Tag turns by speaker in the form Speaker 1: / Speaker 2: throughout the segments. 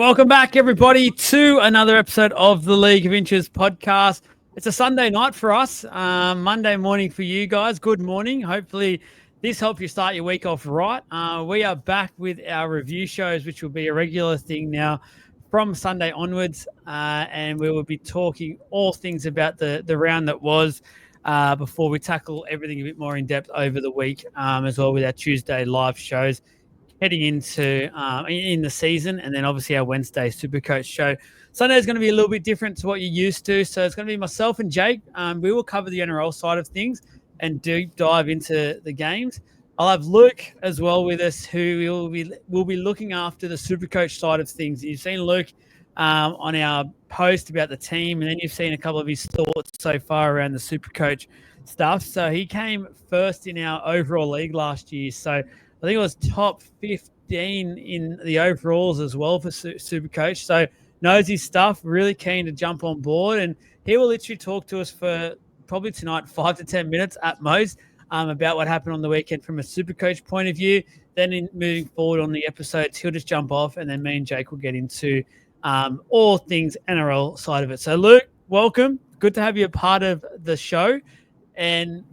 Speaker 1: Welcome back, everybody, to another episode of the League of Inches podcast. It's a Sunday night for us, Monday morning for you guys. Good morning. Hopefully, this helps you start your week off right. We are back with our review shows, which will be a regular thing now from Sunday onwards, and we will be talking all things about the round that was before we tackle everything a bit more in depth over the week, as well with our Tuesday live shows heading into in the season, and then obviously our Wednesday Supercoach show. Sunday is going to be a little bit different to what you're used to, so it's going to be myself and Jake. We will cover the NRL side of things and deep dive into the games. I'll have Luke as well with us, who will be looking after the Supercoach side of things. You've seen Luke on our post about the team, and then you've seen a couple of his thoughts so far around the Supercoach stuff. So he came first in our overall league last year, so I think it was top 15 in the overalls as well for Supercoach. So knows his stuff, really keen to jump on board. And he will literally talk to us for probably tonight, 5 to 10 minutes at most, about what happened on the weekend from a Supercoach point of view. Then moving forward on the episodes, he'll just jump off, and then me and Jake will get into all things NRL side of it. So Luke, welcome. Good to have you a part of the show. And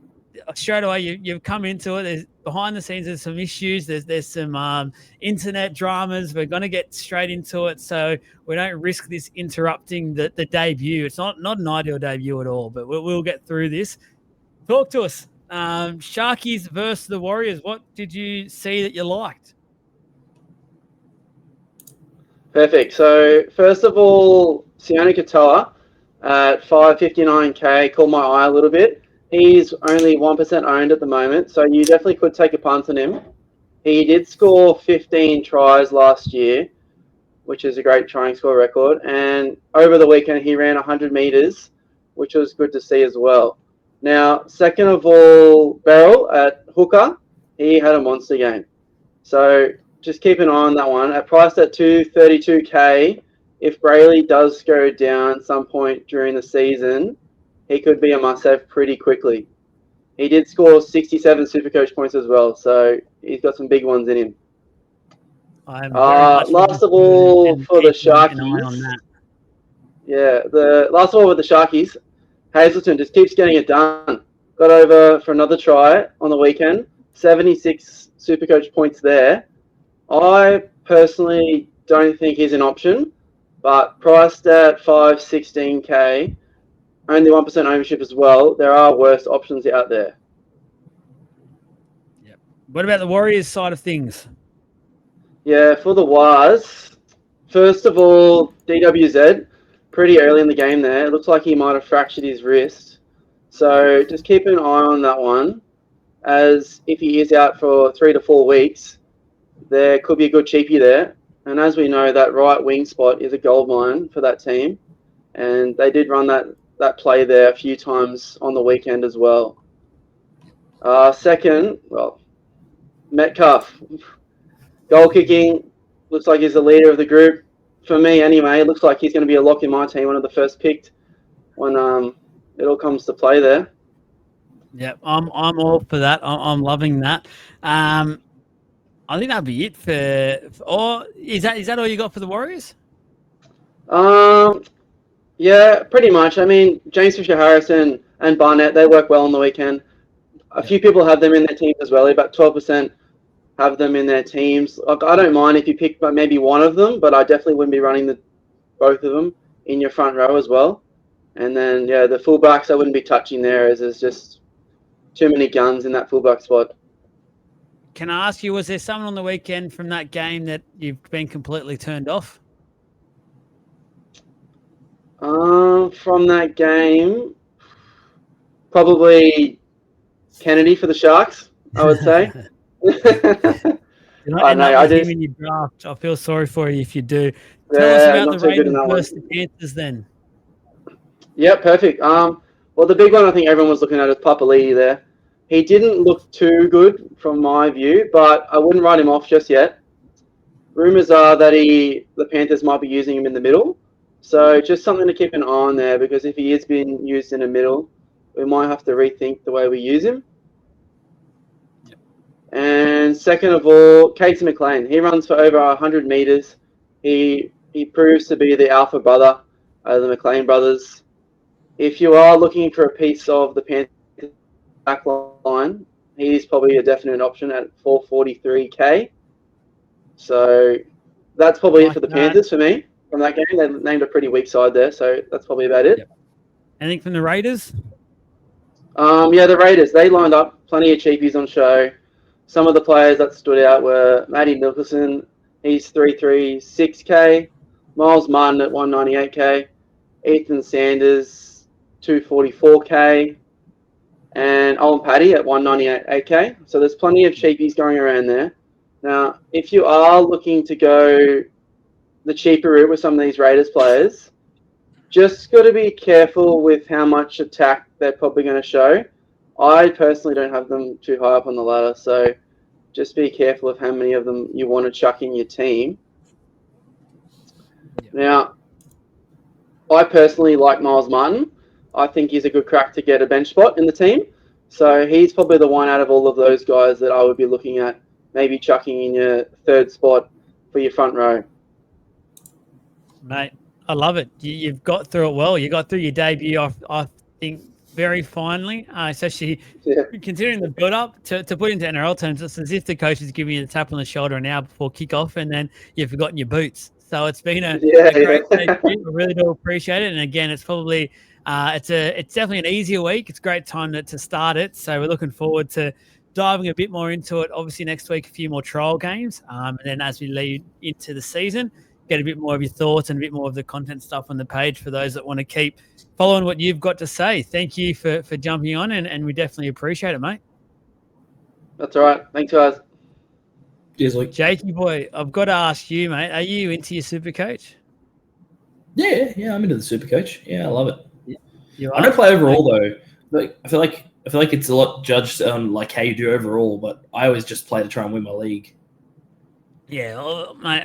Speaker 1: straight away, you've come into it. There's behind the scenes, there's some issues. There's some internet dramas. We're going to get straight into it, so we don't risk this interrupting the debut. It's not an ideal debut at all, but we'll get through this. Talk to us. Sharkies versus the Warriors. What did you see that you liked?
Speaker 2: Perfect. So first of all, Sione Katoa at 559k caught my eye a little bit. He's only 1% owned at the moment, so you definitely could take a punt on him. He did score 15 tries last year, which is a great trying score record. And over the weekend, he ran 100 meters, which was good to see as well. Now, second of all, Beryl at hooker, he had a monster game. So just keep an eye on that one. At priced at 232k, if Brayley does go down some point during the season, he could be a must-have pretty quickly. He did score 67 Supercoach points as well, so he's got some big ones in him. Last of all, for the Sharkies. Yeah, last of all with the Sharkies, Hazleton just keeps getting it done. Got over for another try on the weekend. 76 Supercoach points there. I personally don't think he's an option, but priced at 516k, only 1% ownership as well. There are worse options out there.
Speaker 1: Yep. What about the Warriors side of things?
Speaker 2: Yeah, for the Wars, first of all, DWZ, pretty early in the game there. It looks like he might have fractured his wrist. So just keep an eye on that one, as if he is out for 3 to 4 weeks, there could be a good cheapie there. And as we know, that right wing spot is a goldmine for that team. And they did run that play there a few times on the weekend as well. Second, well, Metcalf. Goal kicking, looks like he's the leader of the group. For me, anyway, it looks like he's going to be a lock in my team, one of the first picked when it all comes to play there.
Speaker 1: Yeah, I'm all for that. I'm loving that. I think that'll be it or is that all you got for the Warriors?
Speaker 2: Yeah, pretty much. I mean, James Fisher-Harrison and Barnett, they work well on the weekend. A few people have them in their teams as well. About 12% have them in their teams. Like, I don't mind if you pick maybe one of them, but I definitely wouldn't be running both of them in your front row as well. And then, yeah, the fullbacks I wouldn't be touching there, as there's just too many guns in that fullback spot.
Speaker 1: Can I ask you, was there someone on the weekend from that game that you've been completely turned off?
Speaker 2: From that game, probably Kennedy for the Sharks, I would say.
Speaker 1: I know. In your draft. I feel sorry for you if you do. Tell us about the Raiders versus the Panthers then.
Speaker 2: Yeah, perfect. Well, the big one I think everyone was looking at is Papali'i there. He didn't look too good from my view, but I wouldn't write him off just yet. Rumours are that the Panthers might be using him in the middle. So just something to keep an eye on there, because if he is being used in the middle, we might have to rethink the way we use him. And second of all, Casey McLean. He runs for over 100 metres. He he proves to be the alpha brother of the McLean brothers. If you are looking for a piece of the Panthers back line, he's probably a definite option at 443k. So that's probably it for the Panthers for me from that game. They named a pretty weak side there, so that's probably about it.
Speaker 1: Yep. Anything from the Raiders?
Speaker 2: Yeah, the Raiders, they lined up plenty of cheapies on show. Some of the players that stood out were Matty Nicholson, he's 336k, Miles Martin at 198k, Ethan Sanders 244k, and Owen Paddy at 198k. So there's plenty of cheapies going around there. Now, if you are looking to go the cheaper route with some of these Raiders players, just got to be careful with how much attack they're probably going to show. I personally don't have them too high up on the ladder, so just be careful of how many of them you want to chuck in your team. Yeah. Now, I personally like Miles Martin. I think he's a good crack to get a bench spot in the team. So he's probably the one out of all of those guys that I would be looking at, maybe chucking in your third spot for your front row.
Speaker 1: Mate, I love it. You've got through it well. You got through your debut, I think, very finely, especially considering the build-up. To put into NRL terms, it's as if the coach is giving you the tap on the shoulder an hour before kickoff, and then you've forgotten your boots. So it's been a great debut. I really do appreciate it. And again, it's probably it's definitely an easier week. It's a great time to start it. So we're looking forward to diving a bit more into it. Obviously, next week, a few more trial games. And then as we lead into the season, get a bit more of your thoughts and a bit more of the content stuff on the page for those that want to keep following what you've got to say. Thank you for jumping on, and we definitely appreciate it, mate.
Speaker 2: That's all right. Thanks, guys.
Speaker 3: Cheers, Luke.
Speaker 1: Jakey boy, I've got to ask you, mate, are you into your Supercoach?
Speaker 3: Yeah, I'm into the Supercoach. Yeah, I love it.
Speaker 1: You are?
Speaker 3: I don't play overall though. Like, I feel like it's a lot judged on like how you do overall, but I always just play to try and win my league.
Speaker 1: Yeah, well, mate,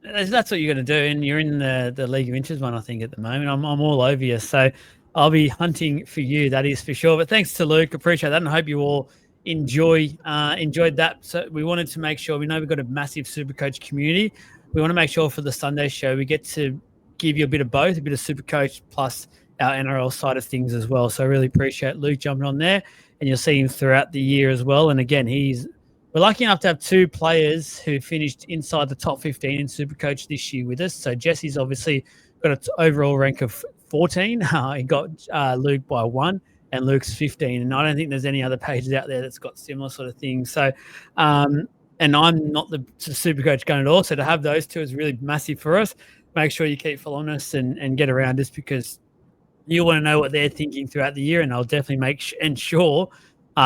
Speaker 1: that's what you're going to do, and you're in the League of Inches one, I think, at the moment. I'm all over you, so I'll be hunting for you, that is for sure. But thanks to Luke, appreciate that, and I hope you all enjoyed that. So we wanted to make sure, we know we've got a massive Supercoach community. We want to make sure for the Sunday show we get to give you a bit of both, a bit of Supercoach plus our NRL side of things as well. So I really appreciate Luke jumping on there, and you'll see him throughout the year as well. And again, we're lucky enough to have two players who finished inside the top 15 in Supercoach this year with us. So Jesse's obviously got an overall rank of 14. He got Luke by 1, and Luke's 15. And I don't think there's any other pages out there that's got similar sort of things. So, and I'm not the Supercoach going at all. So to have those two is really massive for us. Make sure you keep following us and get around us, because you want to know what they're thinking throughout the year, and I'll definitely make sure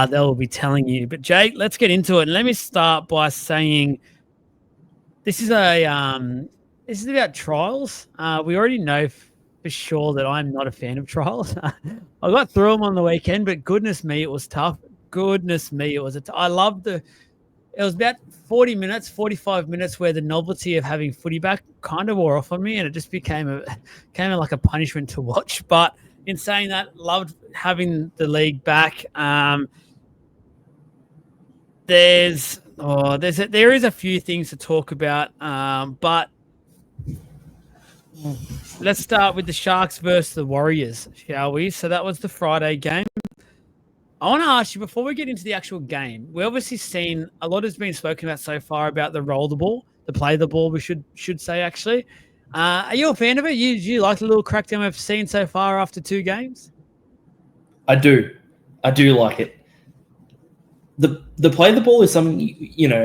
Speaker 1: they'll be telling you. But Jake, let's get into it. And let me start by saying this is about trials. We already know for sure that I'm not a fan of trials. I got through them on the weekend, but goodness me, it was tough. Goodness me, it was I loved it was about 40 minutes, 45 minutes where the novelty of having footy back kind of wore off on me, and it just became like a punishment to watch. But in saying that, loved having the league back. There is a few things to talk about, but let's start with the Sharks versus the Warriors, shall we? So that was the Friday game. I want to ask you, before we get into the actual game, we obviously seen a lot has been spoken about so far about the roll the ball, the play the ball, we should say, actually. Are you a fan of it? You like the little crackdown we've seen so far after 2 games?
Speaker 3: I do like it. The play the ball is something,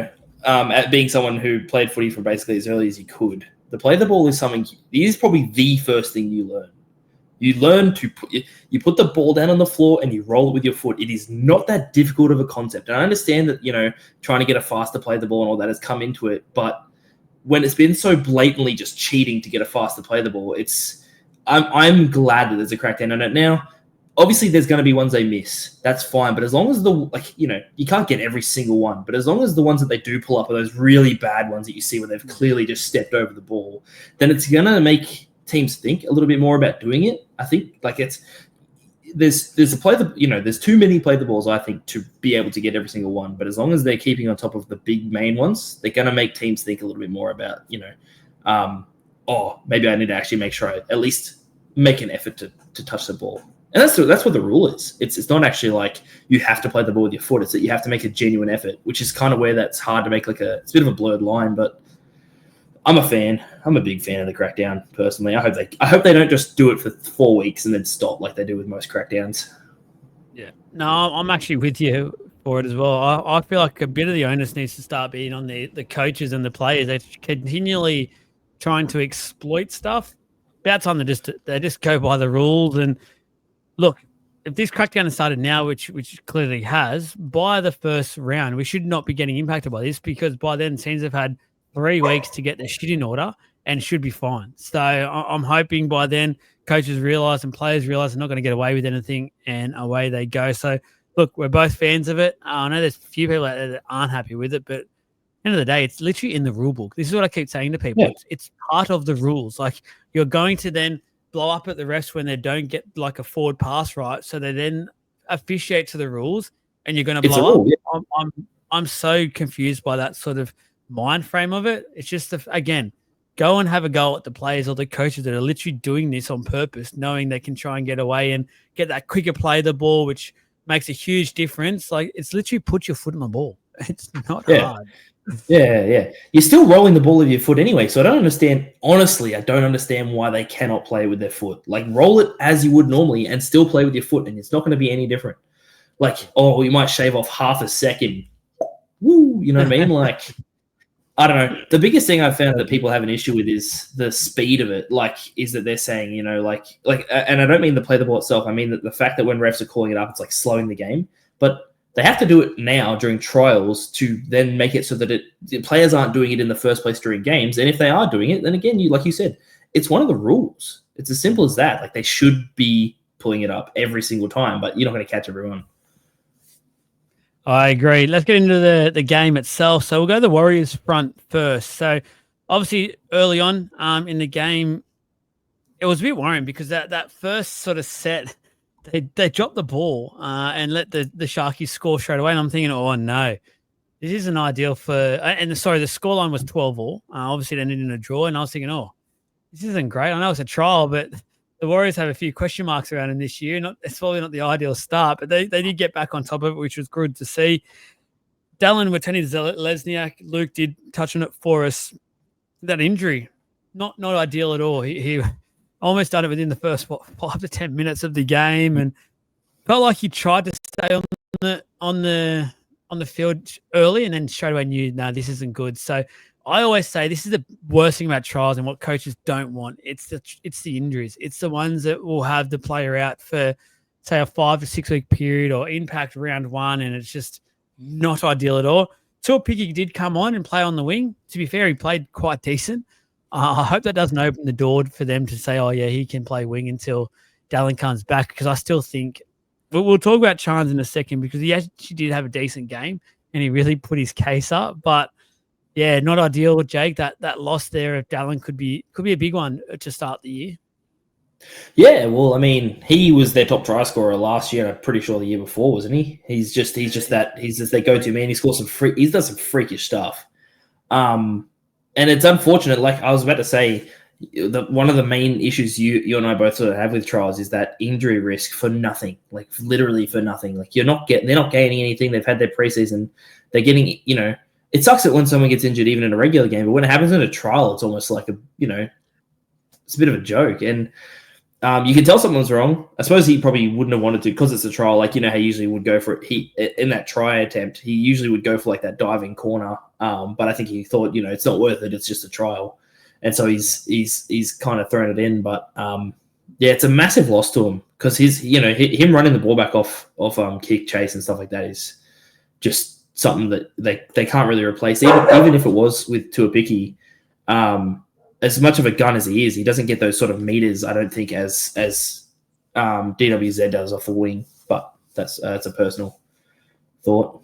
Speaker 3: at being someone who played footy from basically as early as you could, the play the ball is something, it is probably the first thing you learn. You learn to put the ball down on the floor and you roll it with your foot. It is not that difficult of a concept. And I understand that, trying to get a faster play the ball and all that has come into it. But when it's been so blatantly just cheating to get a faster play the ball, I'm glad that there's a crackdown on it. Now, obviously there's going to be ones they miss. That's fine. But as long as you can't get every single one. But as long as the ones that they do pull up are those really bad ones that you see where they've clearly just stepped over the ball, then it's going to make teams think a little bit more about doing it. I think there's too many play the balls, I think, to be able to get every single one. But as long as they're keeping on top of the big main ones, they're going to make teams think a little bit more about, oh, maybe I need to actually make sure I at least make an effort to touch the ball. And that's what the rule is. It's not actually like you have to play the ball with your foot. It's that you have to make a genuine effort, which is kind of where that's hard to make it's a bit of a blurred line. But I'm a fan. I'm a big fan of the crackdown personally. I hope they don't just do it for 4 weeks and then stop like they do with most crackdowns.
Speaker 1: Yeah, no, I'm actually with you for it as well. I feel like a bit of the onus needs to start being on the coaches and the players. They're continually trying to exploit stuff. About time they just go by the rules. And look, if this crackdown has started now, which clearly has, by the first round, we should not be getting impacted by this, because by then teams have had 3 weeks to get their shit in order and should be fine. So I'm hoping by then coaches realise and players realise they're not going to get away with anything, and away they go. So, look, we're both fans of it. I know there's a few people out there that aren't happy with it, but at the end of the day, it's literally in the rule book. This is what I keep saying to people.
Speaker 3: Yeah.
Speaker 1: It's part of the rules. Like, you're going to then blow up at the refs when they don't get like a forward pass right, so they then officiate to the rules, and you're going to blow up. Yeah. I'm so confused by that sort of mind frame of it. It's just, again, go and have a go at the players or the coaches that are literally doing this on purpose, knowing they can try and get away and get that quicker play of the ball, which makes a huge difference. Like, it's literally put your foot on the ball. It's not hard.
Speaker 3: Yeah. You're still rolling the ball with your foot anyway, so I don't understand. Honestly, I don't understand why they cannot play with their foot. Like, roll it as you would normally and still play with your foot, and it's not going to be any different. Like, oh, you might shave off half a second. Woo, you know what I mean? Like, I don't know. The biggest thing I've found that people have an issue with is the speed of it. Like, is that they're saying, you know, like, and I don't mean the play the ball itself. I mean that the fact that when refs are calling it up, it's like slowing the game. But they have to do it now during trials to then make it so that the players aren't doing it in the first place during games. And if they are doing it, then again, like you said, it's one of the rules. It's as simple as that. Like, they should be pulling it up every single time, but you're not going to catch everyone.
Speaker 1: I agree. Let's get into the game itself. So we'll go to the Warriors front first. So obviously early on in the game, it was a bit worrying because that first sort of set, they dropped the ball and let the Sharkies score straight away. And I'm thinking, oh no, this isn't ideal for. And the scoreline was 12-all. Obviously, it ended in a draw, and I was thinking, oh, this isn't great. I know it's a trial, but the Warriors have a few question marks around them this year. It's probably not the ideal start, but they did get back on top of it, which was good to see. Dallin returning to Lesniak. Luke did touch on it for us. That injury, not ideal at all. He almost done it within the first 5 to 10 minutes of the game, and felt like he tried to stay on the field early, and then straight away knew, no, this isn't good. So I always say this is the worst thing about trials and what coaches don't want. It's the injuries. It's the ones that will have the player out for, say, a 5 to 6 week period or impact round one, and it's just not ideal at all. Tuapiki did come on and play on the wing. To be fair, he played quite decent. I hope that doesn't open the door for them to say, oh, yeah, he can play wing until Dallin comes back, because I still think we'll talk about Chance in a second, because he actually did have a decent game and he really put his case up. But yeah, not ideal, Jake. That loss there of Dallin could be a big one to start the year.
Speaker 3: Yeah, well, I mean, he was their top try scorer last year. I'm pretty sure the year before, wasn't he? He's just their go-to man. He scores he does some freakish stuff. And it's unfortunate. Like I was about to say, one of the main issues you and I both sort of have with trials is that injury risk for nothing, like literally for nothing. Like they're not gaining anything. They've had their preseason. They're getting, it sucks that when someone gets injured, even in a regular game, but when it happens in a trial, it's almost like it's a bit of a joke. And you can tell someone's wrong. I suppose he probably wouldn't have wanted to, because it's a trial. Like, he usually would go for it. In that try attempt, he usually would go for like that diving corner. But I think he thought, it's not worth it. It's just a trial. And so he's kind of thrown it in. But yeah, it's a massive loss to him, because him running the ball back off kick chase and stuff like that is just something that they can't really replace. Even if it was with Tuapiki, as much of a gun as he is, he doesn't get those sort of meters, I don't think, as DWZ does off the wing. But that's a personal thought.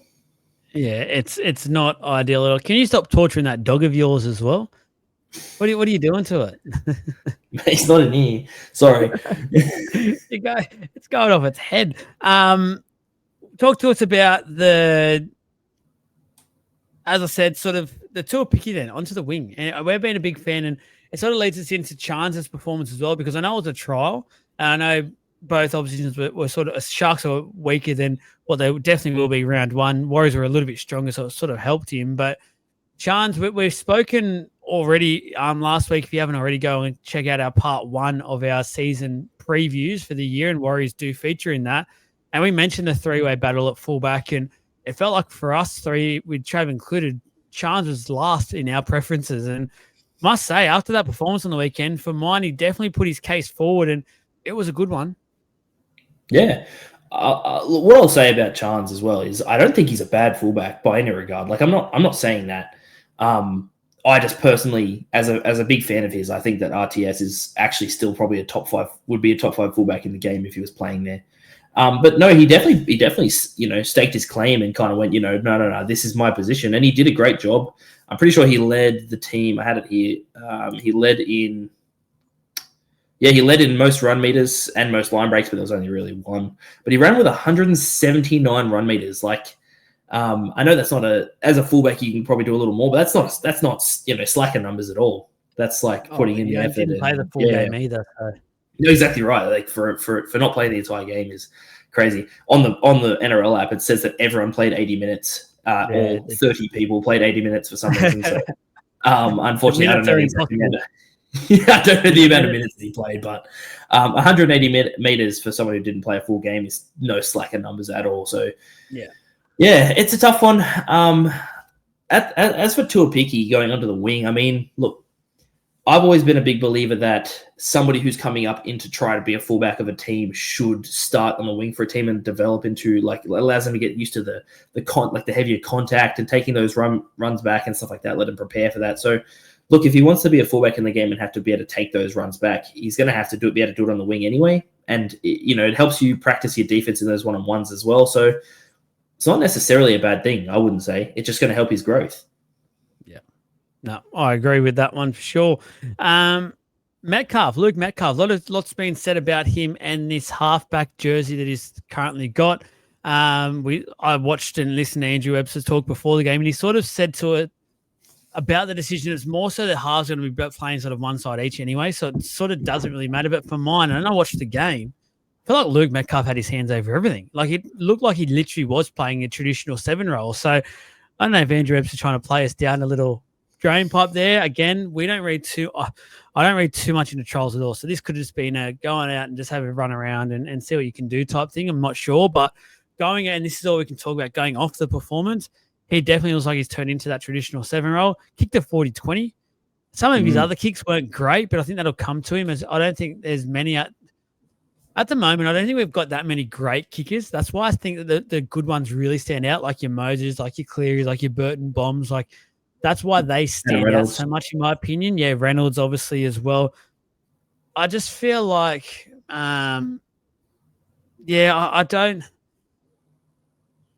Speaker 1: Yeah, it's not ideal at all. Can you stop torturing that dog of yours as well? What are you doing to it?
Speaker 3: He's not in here. Sorry.
Speaker 1: It's going off its head. Talk to us about as I said, sort of the Tuapiki then onto the wing. And we've been a big fan, and it sort of leads us into Chance's performance as well, because I know it was a trial, and I know both oppositions were sort of Sharks are weaker than what they definitely will be round one. Warriors were a little bit stronger, so it sort of helped him. But Chance, we've spoken already last week. If you haven't already, go and check out our part 1 of our season previews for the year, and Warriors do feature in that. And we mentioned the 3-way battle at fullback, and it felt like for us three, with Trav included, Chance was last in our preferences. And must say, after that performance on the weekend, for mine, he definitely put his case forward, and it was a good one.
Speaker 3: Yeah. What I'll say about Chance as well is I don't think he's a bad fullback by any regard. Like I'm not saying that. I just personally, as a big fan of his, I think that RTS is actually still probably a top 5 fullback in the game if he was playing there. But no, he definitely staked his claim and kind of went, no, this is my position, and he did a great job. I'm pretty sure he led the team. I had it here. He led in most run meters and most line breaks, but there was only really one. But he ran with 179 run meters. Like, I know that's not as a fullback, you can probably do a little more, but that's not slacker numbers at all. That's like putting in the effort.
Speaker 1: Didn't play the full game either. So.
Speaker 3: You're exactly right. Like for not playing the entire game is crazy. On the NRL app, it says that everyone played 80 minutes, or 30 people played 80 minutes for some reason. So, unfortunately, I don't know the amount of minutes that he played, but 180 meters for someone who didn't play a full game is no slacker numbers at all. So, yeah, it's a tough one. As for Tuapiki going onto the wing, I mean, look, I've always been a big believer that somebody who's coming up in to try to be a fullback of a team should start on the wing for a team and develop into, like, allows them to get used to the heavier contact and taking those runs back and stuff like that. Let them prepare for that. So, look, if he wants to be a fullback in the game and have to be able to take those runs back, he's going to have to be able to do it on the wing anyway. And it helps you practice your defense in those one-on-ones as well. So it's not necessarily a bad thing, I wouldn't say. It's just going to help his growth.
Speaker 1: No, I agree with that one for sure. Luke Metcalf, lots been said about him and this halfback jersey that he's currently got. I watched and listened to Andrew Webster talk before the game, and he sort of said to it about the decision. It's more so that halves are going to be playing sort of one side each anyway, so it sort of doesn't really matter. But for mine, and I watched the game, I feel like Luke Metcalf had his hands over everything. Like it looked like he literally was playing a traditional 7 role. So I don't know if Andrew Webster's trying to play us down a little drain pipe there. Again, I don't read too much into trials at all. So this could have just been a going out and just have a run around and see what you can do type thing. I'm not sure, but going, and this is all we can talk about, going off the performance, he definitely looks like he's turned into that traditional 7 role. Kicked a 40-20. Some of his other kicks weren't great, but I think that'll come to him. As I don't think there's many at the moment. I don't think we've got that many great kickers. That's why I think that the good ones really stand out, like your Moses, like your Clearys, like your Burton Bombs, like. That's why they stand out so much, in my opinion. Yeah, Reynolds obviously as well. I just feel like, I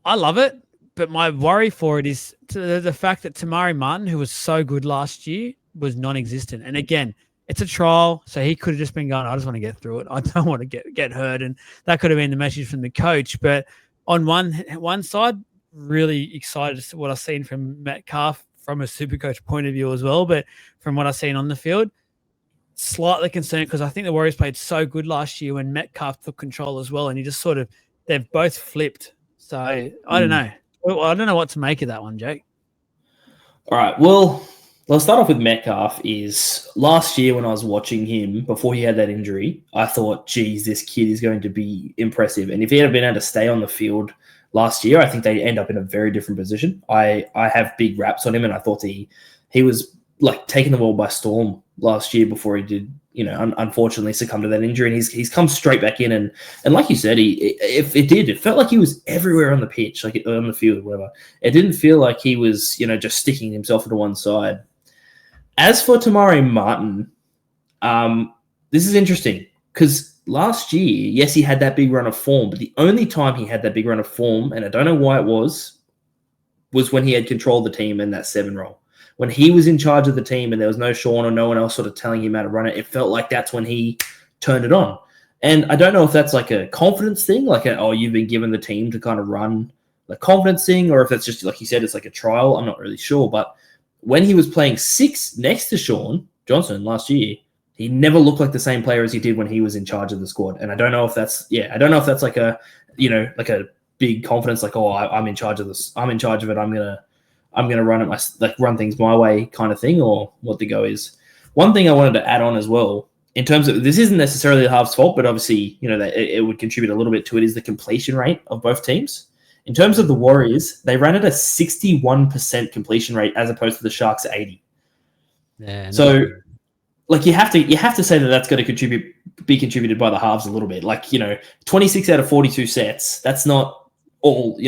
Speaker 1: love it, but my worry for it is the fact that Tamari Martin, who was so good last year, was non-existent. And again, it's a trial, so he could have just been going, I just want to get through it. I don't want to get hurt. And that could have been the message from the coach. But on one side, really excited to see what I've seen from Metcalf, from a Supercoach point of view as well, but from what I've seen on the field, slightly concerned because I think the Warriors played so good last year when Metcalf took control as well, and he just they've both flipped. So I don't know. Well, I don't know what to make of that one, Jake.
Speaker 3: All right. Well, let's start off with Metcalf. Is last year when I was watching him before he had that injury, I thought, geez, this kid is going to be impressive. And if he had been able to stay on the field last year, I think they end up in a very different position. I have big raps on him, and I thought he was like taking the world by storm last year before he did, unfortunately succumb to that injury. And he's come straight back in, and like you said, it felt like he was everywhere on the pitch, like on the field, whatever. It didn't feel like he was, just sticking himself to one side. As for Tamari Martin, this is interesting because last year, yes, he had that big run of form, but the only time he had that big run of form, and I don't know why it was when he had control of the team in that 7 role. When he was in charge of the team and there was no Sean or no one else sort of telling him how to run it, it felt like that's when he turned it on. And I don't know if that's like a confidence thing, like you've been given the team to kind of run the confidence thing, or if it's just, like you said, it's like a trial. I'm not really sure. But when he was playing 6 next to Sean, Johnson last year, he never looked like the same player as he did when he was in charge of the squad. And I don't know if that's like a, like a big confidence, like, oh, I'm in charge of this. I'm in charge of it. I'm gonna run things my way kind of thing, or what the go is. One thing I wanted to add on as well, in terms of, this isn't necessarily the halves' fault, but obviously, that it would contribute a little bit to it, is the completion rate of both teams. In terms of the Warriors, they ran at a 61% completion rate as opposed to the Sharks at 80.
Speaker 1: Yeah.
Speaker 3: So, like, you have to say that that's going to be contributed by the halves a little bit. Like, 26 out of 42 sets. That's not all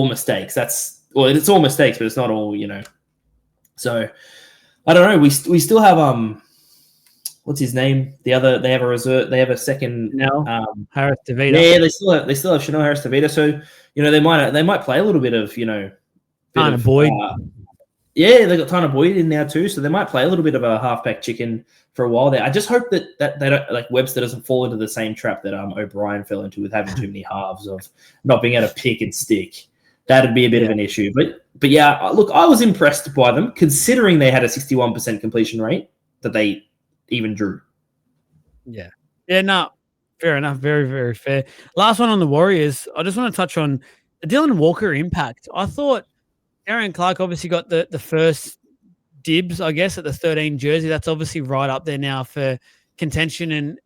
Speaker 3: mistakes. It's all mistakes, but it's not all. So, I don't know. We still have what's his name? They have a reserve. They have a second.
Speaker 1: No. Harris DeVito.
Speaker 3: Yeah, they still have Chanel Harris DeVito. So they might play a little bit of
Speaker 1: Tanner Boyd.
Speaker 3: Yeah, they got Tanner Boyd in now too, so they might play a little bit of a halfback chicken for a while there. I just hope that they don't, like, Webster doesn't fall into the same trap that O'Brien fell into with having too many halves, of not being able to pick and stick. That'd be a bit of an issue. But yeah, look, I was impressed by them, considering they had a 61% completion rate that they even drew.
Speaker 1: Yeah. Yeah, no, fair enough. Very, very fair. Last one on the Warriors. I just want to touch on the Dylan Walker impact. I thought Aaron Clark obviously got the first dibs, I guess, at the 13 jersey. That's obviously right up there now for contention, and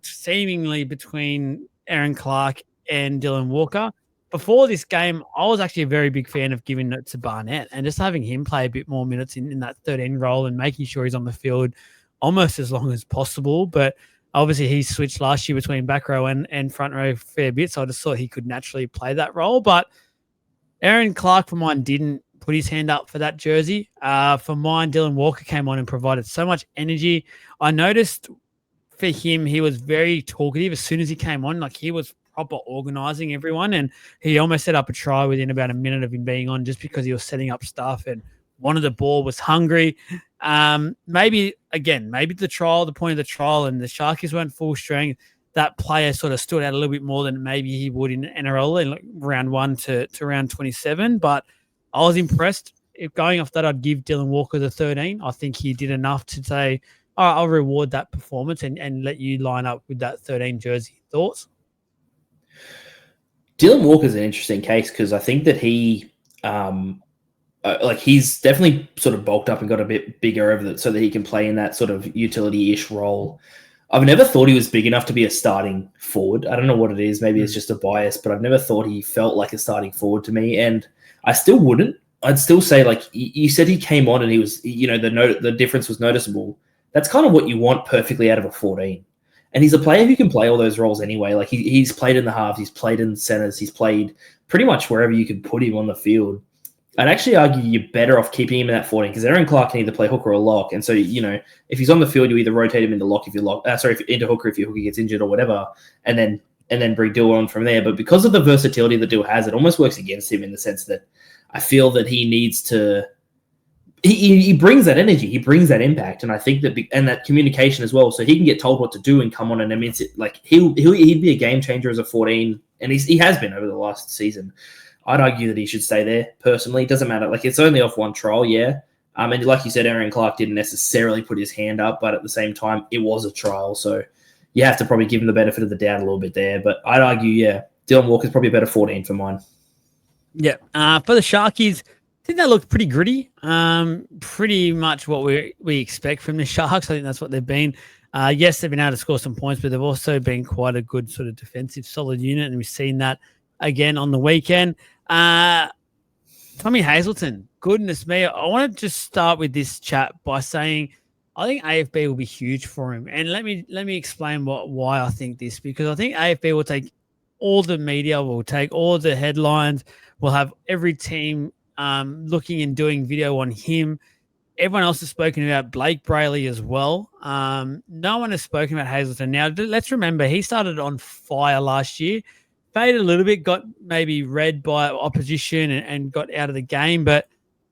Speaker 1: seemingly between Aaron Clark and Dylan Walker. Before this game, I was actually a very big fan of giving it to Barnett and just having him play a bit more minutes in that 13 role and making sure he's on the field almost as long as possible. But obviously he switched last year between back row and front row a fair bit, so I just thought he could naturally play that role. But Aaron Clark, for mine, didn't put his hand up for that jersey. For mine, Dylan Walker came on and provided so much energy. I noticed for him, he was very talkative as soon as he came on. Like, he was proper organising everyone, and he almost set up a try within about a minute of him being on, just because he was setting up stuff and wanted the ball, was hungry. Maybe the point of the trial and the Sharkies weren't full strength, that player sort of stood out a little bit more than maybe he would in NRL in, like, round 1 to round 27. But I was impressed. If going off that, I'd give Dylan Walker the 13. I think he did enough to say, all right, I'll reward that performance and let you line up with that 13 jersey. Thoughts?
Speaker 3: Dylan Walker's an interesting case, because I think that he, he's definitely sort of bulked up and got a bit bigger over that, so that he can play in that sort of utility-ish role. I've never thought he was big enough to be a starting forward. I don't know what it is. Maybe it's just a bias, but I've never thought he felt like a starting forward to me. And I still wouldn't. I'd still say, like, you said he came on and he was, the difference was noticeable. That's kind of what you want perfectly out of a 14. And he's a player who can play all those roles anyway. Like, he's played in the halves, he's played in the centers, he's played pretty much wherever you can put him on the field. I'd actually argue you're better off keeping him in that 14, because Aaron Clark can either play hooker or lock. And so, if he's on the field, you either rotate him into lock into hooker if your hooker gets injured or whatever, and then bring Dill on from there. But because of the versatility that Dill has, it almost works against him in the sense that I feel that he needs to. He brings that energy, he brings that impact, and I think and that communication as well. So he can get told what to do and come on and immense it. Like, he'd be a game changer as a 14, and he has been over the last season. I'd argue that he should stay there, personally. It doesn't matter. Like, it's only off one trial, yeah. And like you said, Aaron Clark didn't necessarily put his hand up, but at the same time, it was a trial. So you have to probably give him the benefit of the doubt a little bit there. But I'd argue, yeah, Dylan Walker's probably a better 14 for mine.
Speaker 1: Yeah. For the Sharkies, I think they looked pretty gritty. Pretty much what we expect from the Sharks. I think that's what they've been. Yes, they've been able to score some points, but they've also been quite a good sort of defensive, solid unit, and we've seen that again on the weekend. Tommy Hazelton, goodness me. I want to just start with this chat by saying I think AFB will be huge for him. And let me explain why I think this, because I think AFB will take all the media, will take all the headlines, will have every team looking and doing video on him. Everyone else has spoken about Blake Brayley as well. No one has spoken about Hazelton. Now, let's remember, he started on fire last year. Faded a little bit, got maybe read by opposition and got out of the game, but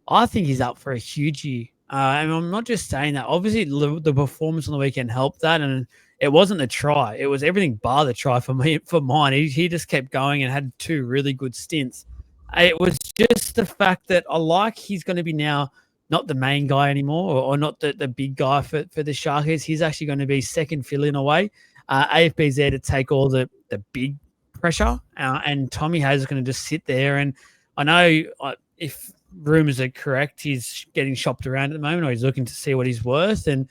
Speaker 1: I think he's up for a huge year. And I'm not just saying that. Obviously, the performance on the weekend helped that, and it wasn't the try. It was everything bar the try for mine. He just kept going and had 2 really good stints. It was just the fact that I like he's going to be now not the main guy anymore, or not the big guy for the Sharkies. He's actually going to be second fill in a way. AFB's there to take all the big pressure, and Tommy Hayes is going to just sit there. And I know if rumors are correct, he's getting shopped around at the moment, or he's looking to see what he's worth. And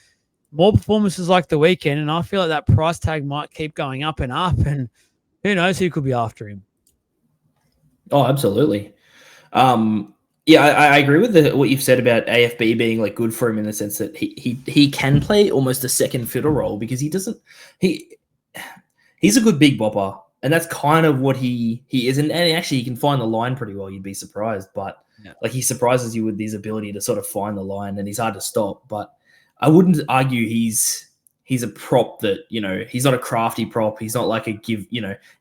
Speaker 1: more performances like the weekend, and I feel like that price tag might keep going up and up, and who knows who could be after him.
Speaker 3: Oh, absolutely. Yeah, I agree with what you've said about AFB being like good for him in the sense that he can play almost a second fiddle role because he's a good big bopper, and that's kind of what he is. And actually, he can find the line pretty well. You'd be surprised, but like he surprises you with his ability to sort of find the line, and he's hard to stop. But I wouldn't argue he's a prop that, he's not a crafty prop. He's not like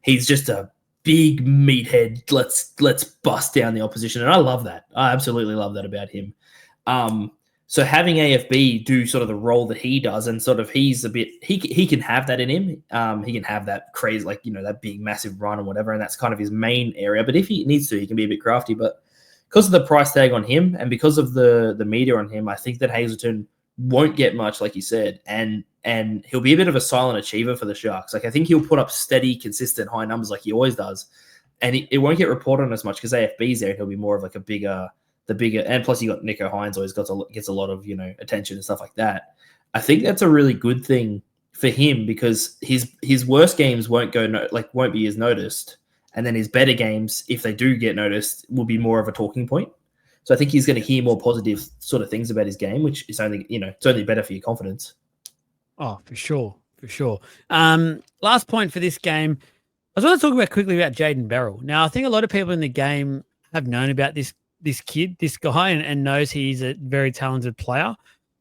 Speaker 3: he's just a big meathead. Let's bust down the opposition. And I love that. I absolutely love that about him. So having AFB do sort of the role that he does, and sort of he's a bit, he can have that in him. He can have that crazy, that big massive run or whatever. And that's kind of his main area. But if he needs to, he can be a bit crafty. But because of the price tag on him and because of the media on him, I think that Hazelton won't get much, like you said, and he'll be a bit of a silent achiever for the Sharks. Like I think he'll put up steady, consistent high numbers like he always does, and it won't get reported on as much because AFB's there. He'll be more of like the bigger, and plus you got Nico Hines always gets a lot of attention and stuff like that. I think that's a really good thing for him because his worst games won't be as noticed, and then his better games, if they do get noticed, will be more of a talking point. So I think he's going to hear more positive sort of things about his game, which is only, it's only better for your confidence.
Speaker 1: Oh, for sure. For sure. Last point for this game. I was going to talk quickly about Jaden Berrell. Now, I think a lot of people in the game have known about this guy, and knows he's a very talented player.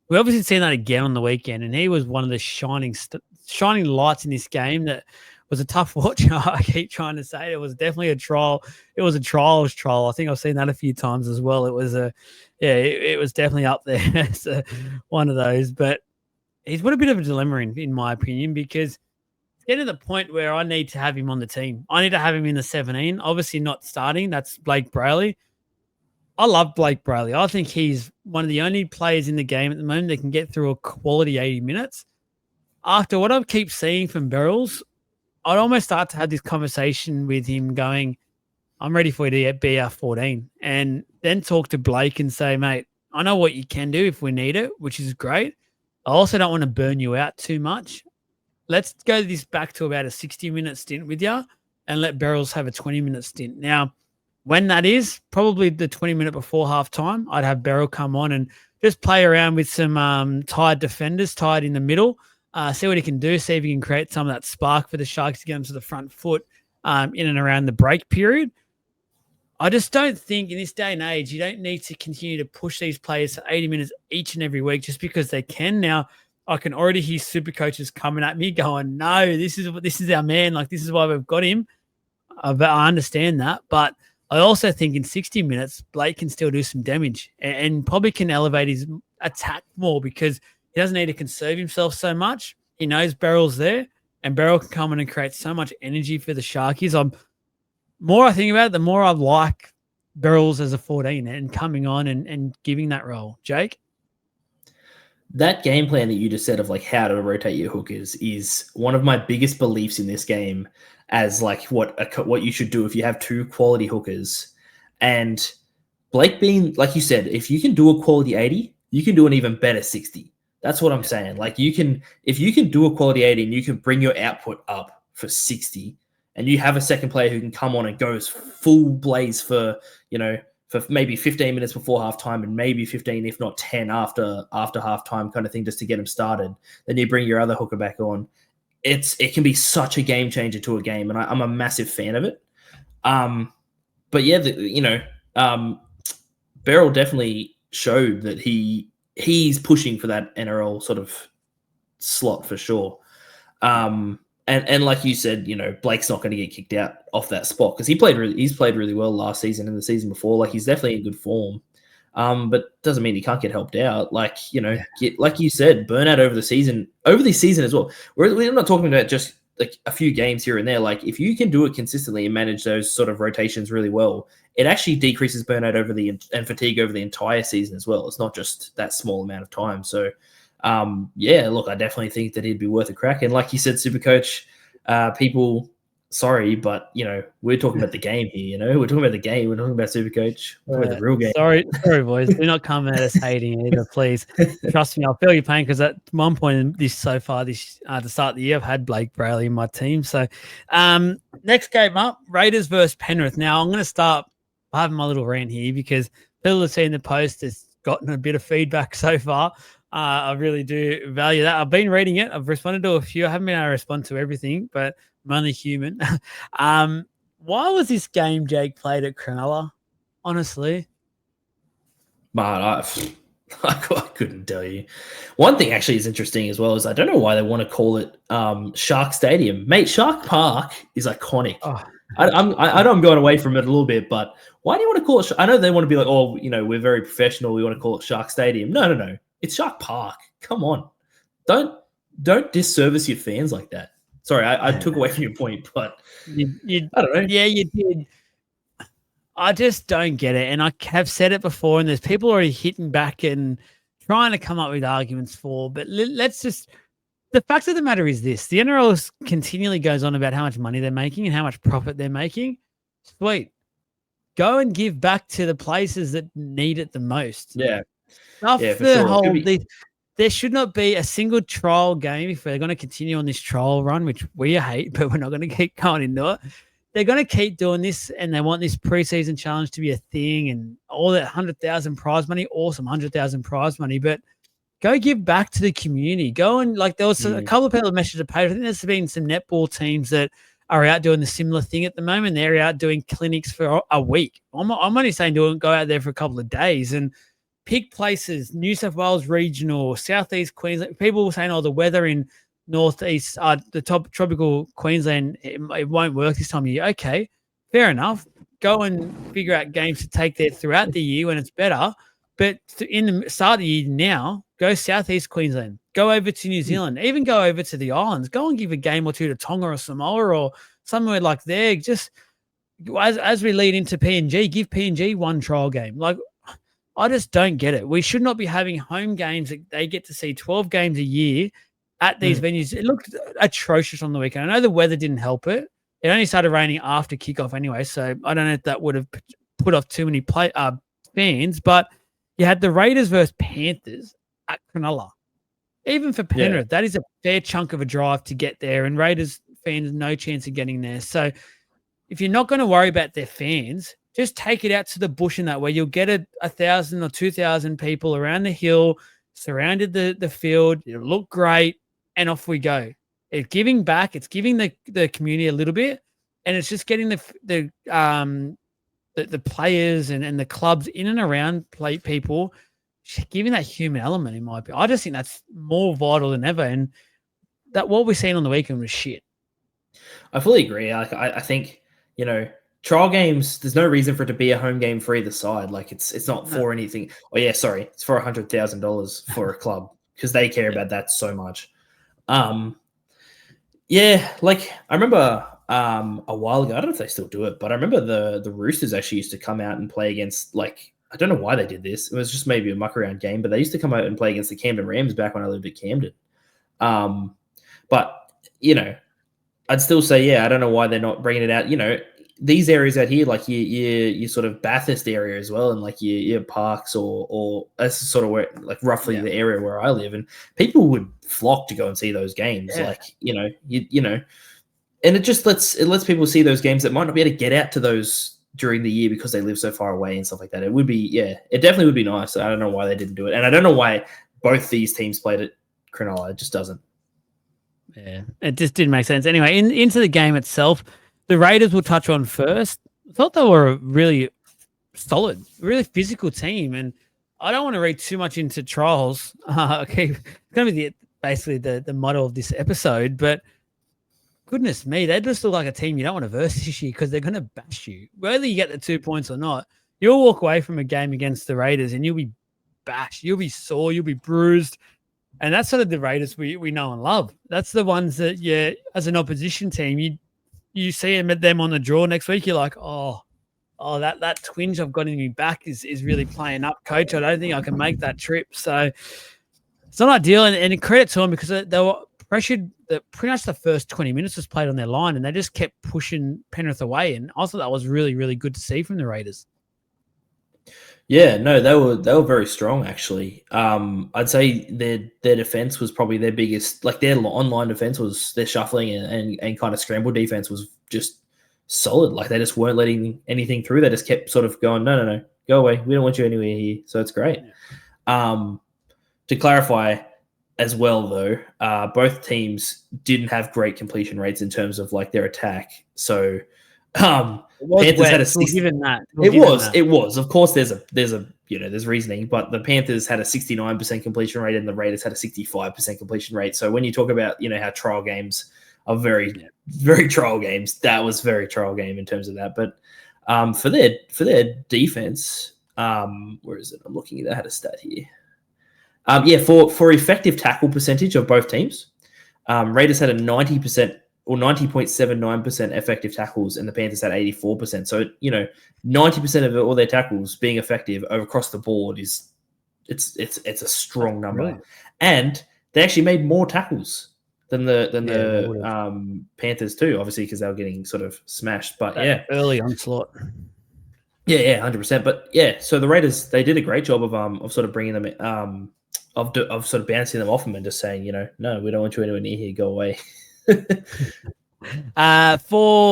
Speaker 1: We obviously seen that again on the weekend, and he was one of the shining lights in this game that was a tough watch. I keep trying to say it was definitely a trial. It was a trials trial. I think I've seen that a few times as well. It was it was definitely up there as one of those. But he's put a bit of a dilemma in my opinion, because it's getting to the point where I need to have him on the team. I need to have him in the 17. Obviously not starting. That's Blake Brayley. I love Blake Brayley. I think he's one of the only players in the game at the moment that can get through a quality 80 minutes. After what I keep seeing from Berrells, I'd almost start to have this conversation with him going, I'm ready for you to be our 14. And then talk to Blake and say, mate, I know what you can do if we need it, which is great. I also don't want to burn you out too much. Let's go this back to about a 60-minute stint with you and let Berrells have a 20-minute stint. Now, when that is, probably the 20-minute before halftime, I'd have Berrell come on and just play around with some tired defenders, tied in the middle, see what he can do, see if he can create some of that spark for the Sharks to get them to the front foot in and around the break period. I just don't think in this day and age, you don't need to continue to push these players for 80 minutes each and every week just because they can. Now, I can already hear Supercoaches coming at me going, no, this is our man. Like, this is why we've got him. But I understand that. But I also think in 60 minutes, Blake can still do some damage and probably can elevate his attack more because he doesn't need to conserve himself so much. He knows Berrell's there, and Berrell can come in and create so much energy for the Sharkies. More I think about it, the more I like Berrells as a 14 and coming on and giving that role. Jake?
Speaker 3: That game plan that you just said of like how to rotate your hookers is one of my biggest beliefs in this game as like what you should do if you have two quality hookers. And Blake being, like you said, if you can do a quality 80, you can do an even better 60. That's what I'm saying. Like if you can do a quality 80 and you can bring your output up for 60 and you have a second player who can come on and goes full blaze for maybe 15 minutes before halftime and maybe 15, if not 10 after halftime kind of thing, just to get them started, then you bring your other hooker back on. It can be such a game changer to a game. And I'm a massive fan of it. But yeah, Berrell definitely showed that he's pushing for that NRL sort of slot for sure. And like you said, Blake's not going to get kicked out off that spot because he's played really well last season and the season before. Like he's definitely in good form. But doesn't mean he can't get helped out. Like, like you said, burnout over this season as well. We're not talking about just like a few games here and there. Like if you can do it consistently and manage those sort of rotations really well, it actually decreases burnout and fatigue over the entire season as well. It's not just that small amount of time. So, yeah, look, I definitely think that he'd be worth a crack. And like you said, Supercoach, people, sorry, but we're talking about the game here. We're talking about the game. We're talking about Supercoach. We're talking about the real game.
Speaker 1: Sorry, boys. Do not come at us hating either, please. Trust me, I'll feel your pain because at one point in this so far, this to start the year, I've had Blake Brayley in my team. So, next game up, Raiders versus Penrith. Now I'm going to start having my little rant here because people have seen the post. Has gotten a bit of feedback so far. I really do value that. I've been reading it. I've responded to a few. I haven't been able to respond to everything, but I'm only human. Why was this game, Jake, played at Cronulla? Honestly,
Speaker 3: man, I couldn't tell you. One thing actually is interesting as well is I don't know why they want to call it Shark Stadium, mate. Shark Park is iconic. Oh. I know I'm going away from it a little bit, but why do you want to call it? I know they want to be like, oh, we're very professional. We want to call it Shark Stadium. No. It's Shark Park. Come on, don't disservice your fans like that. Sorry, I took away from your point, but
Speaker 1: you
Speaker 3: I don't know.
Speaker 1: Yeah, you did. I just don't get it. And I have said it before, and there's people already hitting back and trying to come up with arguments for, but let's just, the fact of the matter is this, the NRL continually goes on about how much money they're making and how much profit they're making. Sweet. Go and give back to the places that need it the most.
Speaker 3: Yeah.
Speaker 1: There should not be a single trial game if they're going to continue on this trial run, which we hate, but we're not going to keep going into it. They're going to keep doing this, and they want this preseason challenge to be a thing and all that 100,000 prize money, awesome 100,000 prize money, but go give back to the community. Go and there was a couple of people messaged the page. I think there's been some netball teams that are out doing the similar thing at the moment. They're out doing clinics for a week. I'm only saying go out there for a couple of days and pick places, New South Wales regional, Southeast Queensland. People were saying, the weather in Northeast, the top tropical Queensland, it won't work this time of year. Okay, fair enough. Go and figure out games to take there throughout the year when it's better. But in the start of the year now, go Southeast Queensland, go over to New Zealand, even go over to the islands. Go and give a game or two to Tonga or Samoa or somewhere like there. Just as we lead into PNG, give PNG one trial game. I just don't get it. We should not be having home games that they get to see 12 games a year at these venues. It looked atrocious on the weekend. I know the weather didn't help it. It only started raining after kickoff anyway, so I don't know if that would have put off too many fans, but you had the Raiders versus Panthers at Cronulla. Even for Penrith, that is a fair chunk of a drive to get there, and Raiders fans no chance of getting there. So if you're not going to worry about their fans, just take it out to the bush in that way. You'll get 1,000 or 2,000 people around the hill, surrounded the field. It'll look great, and off we go. It's giving back. It's giving the community a little bit, and it's just getting the players and the clubs in and around people, giving that human element, in my opinion. I just think that's more vital than ever, and that what we're seeing on the weekend was shit.
Speaker 3: I fully agree. I think, trial games, there's no reason for it to be a home game for either side. It's not for anything. Oh yeah, sorry. It's for $100,000 for a club because they care about that so much. Yeah, I remember a while ago, I don't know if they still do it, but I remember the Roosters actually used to come out and play against, I don't know why they did this. It was just maybe a muck around game, but they used to come out and play against the Camden Rams back when I lived at Camden. But, I'd still say, I don't know why they're not bringing it out. These areas out here, you sort of Bathurst area as well, and your parks or that's sort of where, roughly the area where I live, and people would flock to go and see those games. And it just lets people see those games that might not be able to get out to those during the year because they live so far away and stuff like that. It would be, it definitely would be nice. I don't know why they didn't do it, and I don't know why both these teams played at Cronulla. It just doesn't.
Speaker 1: Yeah, it just didn't make sense. Anyway, into the game itself, the Raiders will touch on first. I thought they were a really solid, really physical team, and I don't want to read too much into trials. Okay, it's going to be basically the motto of this episode, but goodness me, they just look like a team you don't want to verse this year because they're going to bash you. Whether you get the 2 points or not, you'll walk away from a game against the Raiders and you'll be bashed. You'll be sore. You'll be bruised. And that's sort of the Raiders we know and love. That's the ones that, as an opposition team, you see them on the draw next week, you're like, oh, that twinge I've got in my back is really playing up, coach. I don't think I can make that trip. So it's not ideal. And credit to them because they were pressured. Pretty much the first 20 minutes was played on their line and they just kept pushing Penrith away. And I thought that was really, really good to see from the Raiders.
Speaker 3: Yeah, no, they were very strong actually. I'd say their defense was probably their biggest. Like their online defense was their shuffling and kind of scramble defense was just solid. Like they just weren't letting anything through. They just kept sort of going, no, go away. We don't want you anywhere here. So it's great. To clarify as well, though, both teams didn't have great completion rates in terms of like their attack. So Panthers had a 60. It was. Of course, there's reasoning, but the Panthers had a 69% completion rate and the Raiders had a 65% completion rate. So when you talk about how trial games are very, very trial games, that was very trial game in terms of that. But for their defense, where is it? I'm looking at. I had a stat here. For effective tackle percentage of both teams, Raiders had a 90% or 90.79% effective tackles, and the Panthers had 84%. So 90% of all their tackles being effective across the board it's a strong number. Brilliant. And they actually made more tackles than the Panthers too, obviously because they were getting sort of smashed. But
Speaker 1: early onslaught.
Speaker 3: Yeah, 100%. But so the Raiders, they did a great job of sort of bringing them of sort of bouncing them off them and just saying, no, we don't want you anywhere near here, go away.
Speaker 1: For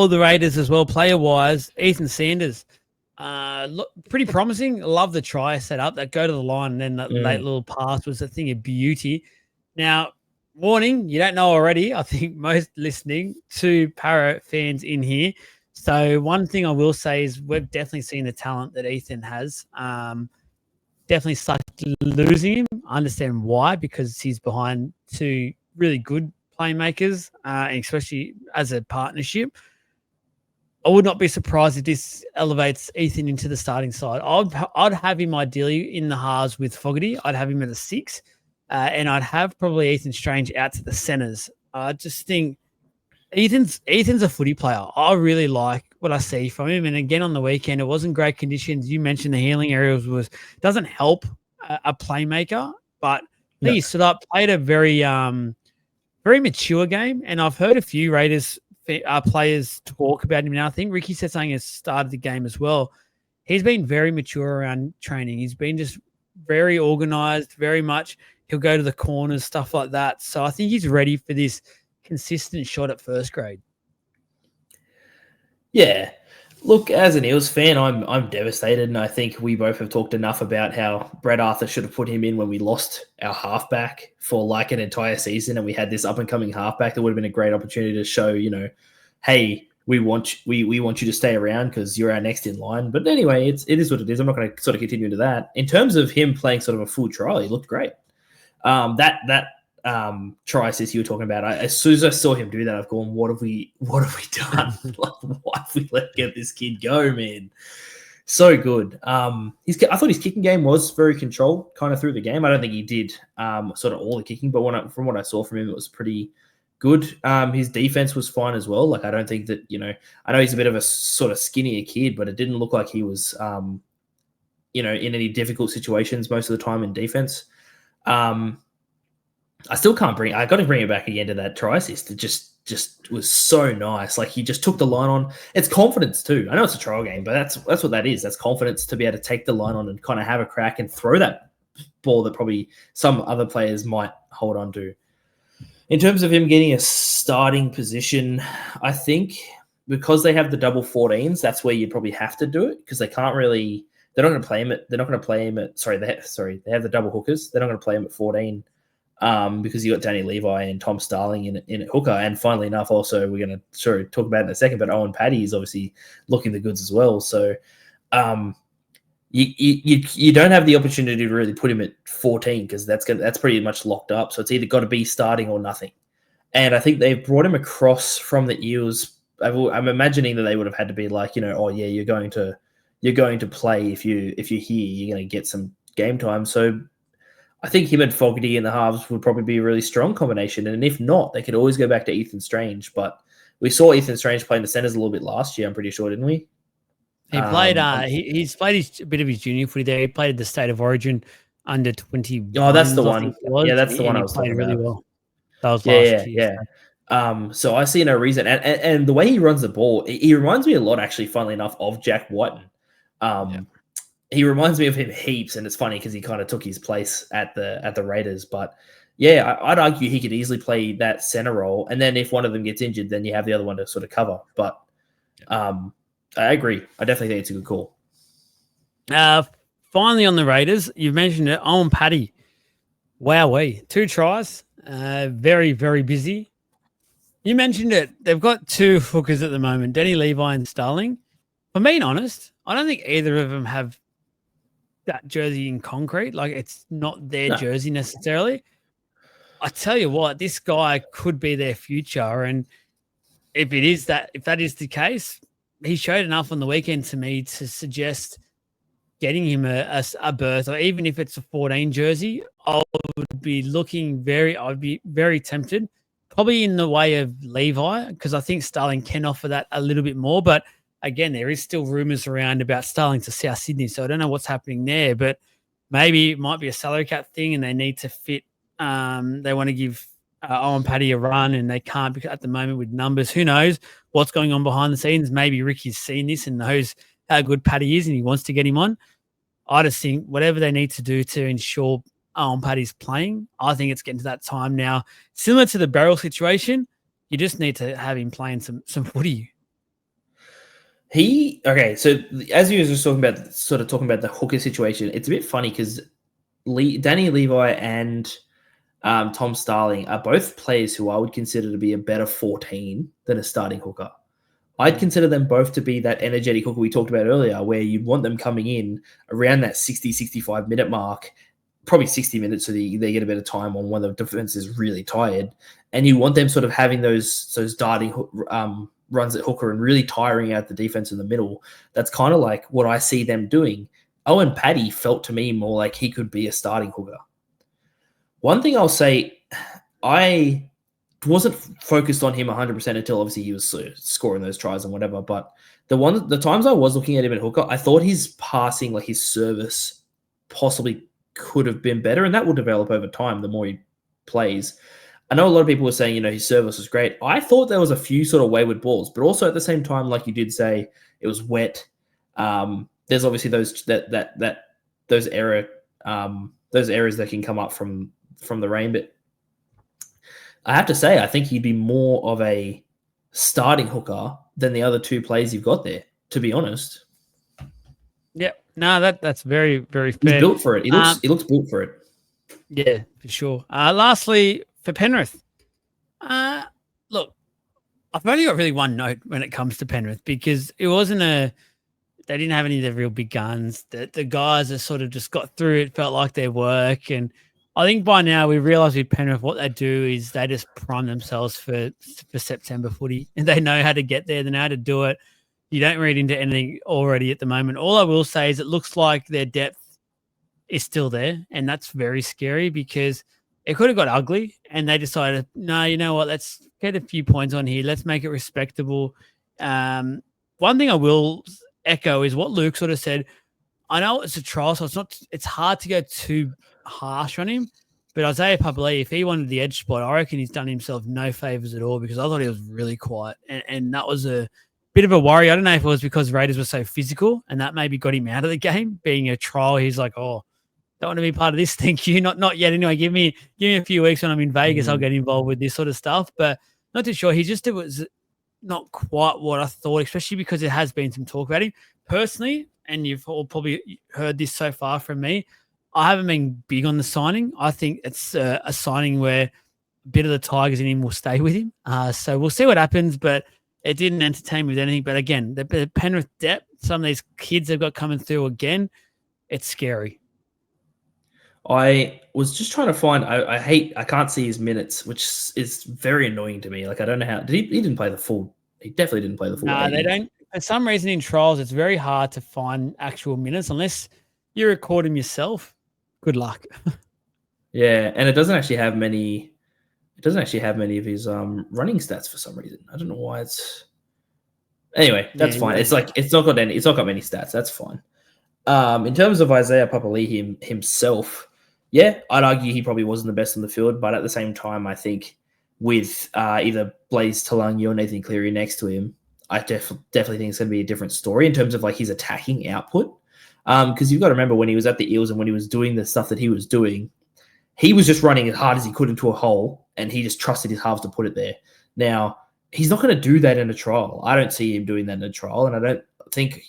Speaker 1: the Raiders as well, player-wise, Ethan Sanders, pretty promising. Love the try set up, that go to the line and then that late little pass was a thing of beauty. Now, warning, you don't know already, I think most listening to Para fans in here. So one thing I will say is we've definitely seen the talent that Ethan has. Definitely sucked losing him. I understand why, because he's behind two really good playmakers, and especially as a partnership. I would not be surprised if this elevates Ethan into the starting side. I'd have him ideally in the halves with Fogarty. I'd have him at a 6, and I'd have probably Ethan Strange out to the centers. I just think Ethan's a footy player. I really like what I see from him. And again, on the weekend, it wasn't great conditions. You mentioned the healing areas doesn't help a playmaker, but he stood up, played a very very mature game. And I've heard a few Raiders players talk about him now. I think Ricky said something at the start of the game as well. He's been very mature around training. He's been just very organized, very much. He'll go to the corners, stuff like that. So I think he's ready for this consistent shot at first grade.
Speaker 3: Yeah. Look, as an Eels fan, I'm devastated, and I think we both have talked enough about how Brett Arthur should have put him in when we lost our halfback for like an entire season, and we had this up-and-coming halfback. That would have been a great opportunity to show, hey, we want you to stay around because you're our next in line. But anyway, it is what it is. I'm not going to sort of continue into that. In terms of him playing sort of a full trial, he looked great. That try assist you were talking about, as soon as I saw him do that, I've gone, what have we done? Like, why have we get this kid go, man? So good. I thought his kicking game was very controlled kind of through the game. I don't think he did sort of all the kicking, but from what I saw from him, it was pretty good. His defense was fine as well. Like, I don't think that, I know he's a bit of a sort of skinnier kid, but it didn't look like he was, in any difficult situations most of the time in defense. I got to bring it back again to that try assist. It just was so nice. Like, he just took the line on. It's confidence too. I know it's a trial game, but that's what that is. That's confidence to be able to take the line on and kind of have a crack and throw that ball that probably some other players might hold on to. In terms of him getting a starting position, I think because they have the double 14s, that's where you'd probably have to do it, because they can't really. They're not going to play him at. They're not going to play him at. They have the double hookers. They're not going to play him at 14. Because you got Danny Levi and Tom Starling in at hooker. And funnily enough, also, we're going to talk about it in a second, but Owen Paddy is obviously looking the goods as well. So you don't have the opportunity to really put him at 14 because that's pretty much locked up. So it's either got to be starting or nothing. And I think they've brought him across from the Eels. I'm imagining that they would have had to be like, you're going to play if you're here, you're going to get some game time. So I think him and Fogarty in the halves would probably be a really strong combination. And if not, they could always go back to Ethan Strange. But we saw Ethan Strange playing the centers a little bit last year, I'm pretty sure, didn't we?
Speaker 1: He played. He's played a bit of his junior footy there. He played at the State of Origin under 20.
Speaker 3: Oh, that's the one. Yeah, that's the one I was talking
Speaker 1: really
Speaker 3: about.
Speaker 1: Well. That was last year.
Speaker 3: Yeah. So I see no reason, and the way he runs the ball, he reminds me a lot, actually, funnily enough, of Jack Whiten. He reminds me of him heaps, and it's funny because he kind of took his place at the Raiders. But yeah, I'd argue he could easily play that center role, and then if one of them gets injured, then you have the other one to sort of cover. But I agree. I definitely think it's a good call.
Speaker 1: Finally, on the Raiders, you mentioned it. Owen Paddy, wowee, 2 tries, very, very busy. You mentioned it. They've got 2 hookers at the moment, Denny Levi and Starling. For being honest, I don't think either of them have that jersey in concrete. Like, it's not their jersey necessarily. I tell you what, this guy could be their future. And if that is the case, he showed enough on the weekend to me to suggest getting him a berth, or even if it's a 14 jersey, I'd be very tempted, probably in the way of Levi, because I think Starling can offer that a little bit more. But again, there is still rumours around about Starling to South Sydney, so I don't know what's happening there. But maybe it might be a salary cap thing, and they need to fit. They want to give Owen Paddy a run, and they can't because at the moment with numbers. Who knows what's going on behind the scenes? Maybe Ricky's seen this and knows how good Paddy is, and he wants to get him on. I just think whatever they need to do to ensure Owen Paddy's playing, I think it's getting to that time now. Similar to the Barrel situation, you just need to have him playing some footy.
Speaker 3: So as you were talking about the hooker situation, it's a bit funny because Danny Levi and Tom Starling are both players who I would consider to be a better 14 than a starting hooker. I'd consider them both to be that energetic hooker we talked about earlier, where you'd want them coming in around that 60, 65 minute mark, probably 60 minutes so they get a bit of time on when the defense is really tired. And you want them sort of having those darting runs at hooker and really tiring out the defense in the middle. That's kind of like what I see them doing. Owen Paddy felt to me more like he could be a starting hooker. One thing I'll say, I wasn't focused on him 100% until obviously he was scoring those tries and whatever. But the times I was looking at him at hooker, I thought his passing, like his service, possibly could have been better, and that will develop over time the more he plays. I know a lot of people were saying, his service was great. I thought there was a few sort of wayward balls, but also at the same time, like you did say, it was wet. There's obviously those errors that can come up from the rain, but I have to say, I think he'd be more of a starting hooker than the other 2 plays you've got there, to be honest.
Speaker 1: Yeah, no, that's very, very fair.
Speaker 3: He's built for it. He looks built for it.
Speaker 1: Yeah, for sure. Lastly, for Penrith, look, I've only got really one note when it comes to Penrith because it wasn't they didn't have any of the real big guns. The guys have sort of just got through it, felt like their work. And I think by now we realise with Penrith what they do is they just prime themselves for September footy. And they know how to get there. They know how to do it. You don't read into anything already at the moment. All I will say is it looks like their depth is still there. And that's very scary because it could have got ugly. And they decided, no, you know what? Let's get a few points on here. Let's make it respectable. One thing I will echo is what Luke sort of said. I know it's a trial, so it's hard to go too harsh on him. But Isaiah Papali'i, if he wanted the edge spot, I reckon he's done himself no favors at all because I thought he was really quiet. And that was a bit of a worry. I don't know if it was because Raiders were so physical and that maybe got him out of the game. Being a trial, he's like, oh, don't want to be part of this. Thank you. Not yet. Anyway, give me a few weeks when I'm in Vegas. I'll get involved with this sort of stuff. But not too sure. It was not quite what I thought, especially because there has been some talk about him. Personally, and you've all probably heard this so far from me, I haven't been big on the signing. I think it's a signing where a bit of the Tigers in him will stay with him. So we'll see what happens, but it didn't entertain me with anything. But again, the Penrith depth, some of these kids they've got coming through again, it's scary.
Speaker 3: I was just trying to find. I can't see his minutes, which is very annoying to me. Like I don't know how. He didn't play the full. He definitely didn't play the full.
Speaker 1: No, they don't. For some reason, in trials, it's very hard to find actual minutes unless you record them yourself. Good luck.
Speaker 3: Yeah, and it doesn't actually have many. It doesn't actually have many of his running stats for some reason. I don't know why it's. Anyway, that's fine. It's like it's not got many stats. That's fine. In terms of Isaiah Papali'i himself, yeah, I'd argue he probably wasn't the best on the field, but at the same time, I think with either Blaze Talangi or Nathan Cleary next to him, I definitely think it's going to be a different story in terms of like his attacking output. Because you've got to remember when he was at the Eels and when he was doing the stuff that he was doing, he was just running as hard as he could into a hole, and he just trusted his halves to put it there. Now, he's not going to do that in a trial. I don't see him doing that in a trial, and I don't think,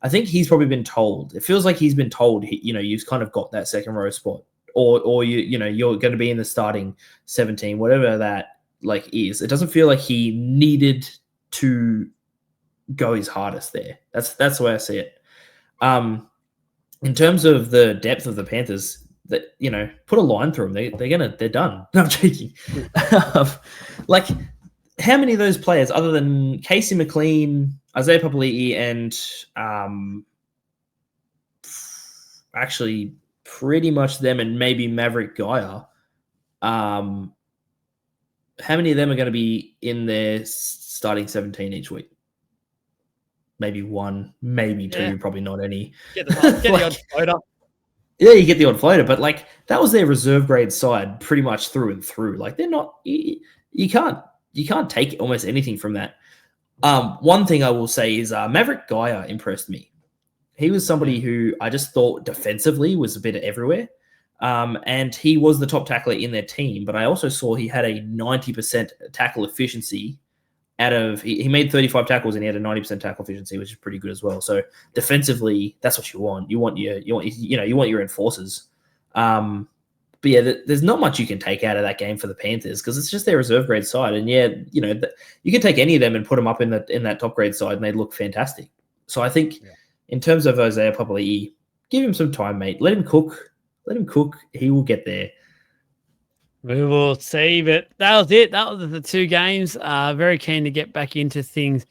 Speaker 3: I think he's probably been told. It feels like he's been told, you've kind of got that second row spot, or you're going to be in the starting 17, whatever that like is. It doesn't feel like he needed to go his hardest there. That's the way I see it. In terms of the depth of the Panthers, that put a line through them, they're done. No, I'm joking. Like, how many of those players, other than Casey McLean, Isaiah Papali'i, and actually pretty much them and maybe Maverick Gaia, how many of them are going to be in their starting 17 each week? Maybe one, maybe two, probably not any.
Speaker 1: Get the odd floater.
Speaker 3: Yeah, you get the odd floater, but like that was their reserve grade side pretty much through and through. Like they're not, you can't take almost anything from that. One thing I will say is Maverick Gaia impressed me. He was somebody who I just thought defensively was a bit everywhere. And he was the top tackler in their team, but I also saw he had a 90% tackle efficiency he made 35 tackles and he had a 90% tackle efficiency, which is pretty good as well. So defensively, that's what you want. You want your enforcers. But yeah, there's not much you can take out of that game for the Panthers because it's just their reserve grade side. And yeah, you can take any of them and put them up in that top grade side and they'd look fantastic. So I think in terms of Isaiah Papali'i, give him some time, mate. Let him cook. He will get there.
Speaker 1: We will see, but that was it. That was the two games. Very keen to get back into things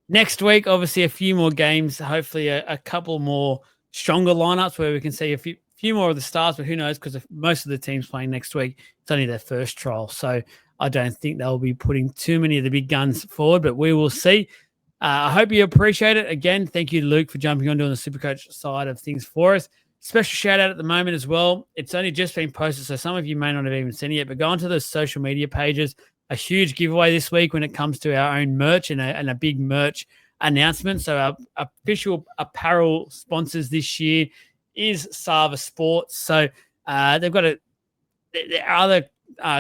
Speaker 1: next week. Obviously, a few more games. Hopefully, a couple more stronger lineups where we can see a few more of the stars. But who knows? Because most of the teams playing next week, it's only their first trial, so I don't think they'll be putting too many of the big guns forward. But we will see. I hope you appreciate it. Again, thank you, Luke, for jumping on doing the Supercoach side of things for us. Special shout out at the moment as well. It's only just been posted, so some of you may not have even seen it yet, but go onto the social media pages. A huge giveaway this week when it comes to our own merch and a big merch announcement. So our official apparel sponsors this year is Sava Sports. So they've got their other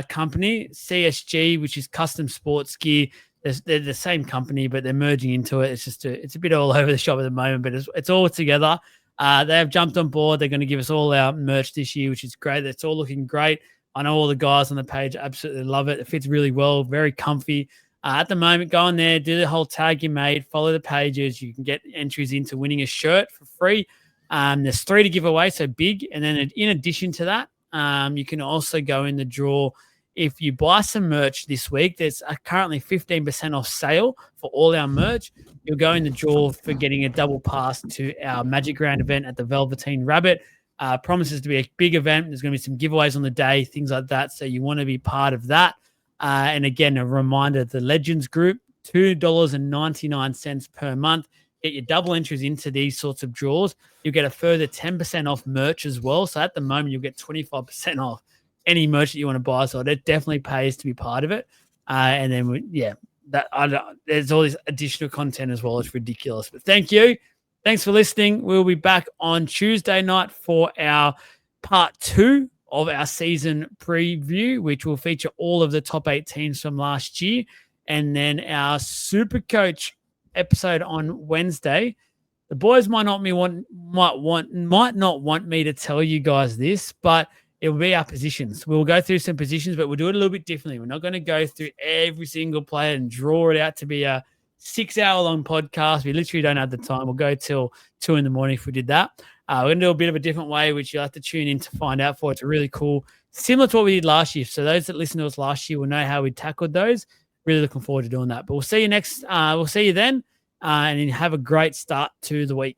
Speaker 1: company, CSG, which is Custom Sports Gear. They're the same company, but they're merging into it. It's just it's a bit all over the shop at the moment, but it's all together. They have jumped on board. They're going to give us all our merch this year, which is great. It's all looking great. I know all the guys on the page absolutely love it. It fits really well, very comfy. At the moment, go on there, do the whole tag you made, follow the pages. You can get entries into winning a shirt for free. There's 3 to give away, so big. And then in addition to that, you can also go in the draw. If you buy some merch this week, there's currently 15% off sale for all our merch. You'll go in the draw for getting a double pass to our Magic Round event at the Velveteen Rabbit. Promises to be a big event. There's going to be some giveaways on the day, things like that. So you want to be part of that. And again, a reminder, the Legends Group, $2.99 per month. Get your double entries into these sorts of draws. You'll get a further 10% off merch as well. So at the moment, you'll get 25% off any merch that you want to buy. So it definitely pays to be part of it. And then, there's all this additional content as well. It's ridiculous. But thank you. Thanks for listening. We'll be back on Tuesday night for our part 2 of our season preview, which will feature all of the top 8 teams from last year. And then our Supercoach episode on Wednesday. The boys might not want me to tell you guys this, but it will be our positions. We'll go through some positions, but we'll do it a little bit differently. We're not going to go through every single player and draw it out to be a 6-hour-long podcast. We literally don't have the time. We'll go till 2 a.m. if we did that. We're going to do a bit of a different way, which you'll have to tune in to find out for. It's really cool. Similar to what we did last year. So those that listened to us last year will know how we tackled those. Really looking forward to doing that. But we'll see you then. And have a great start to the week.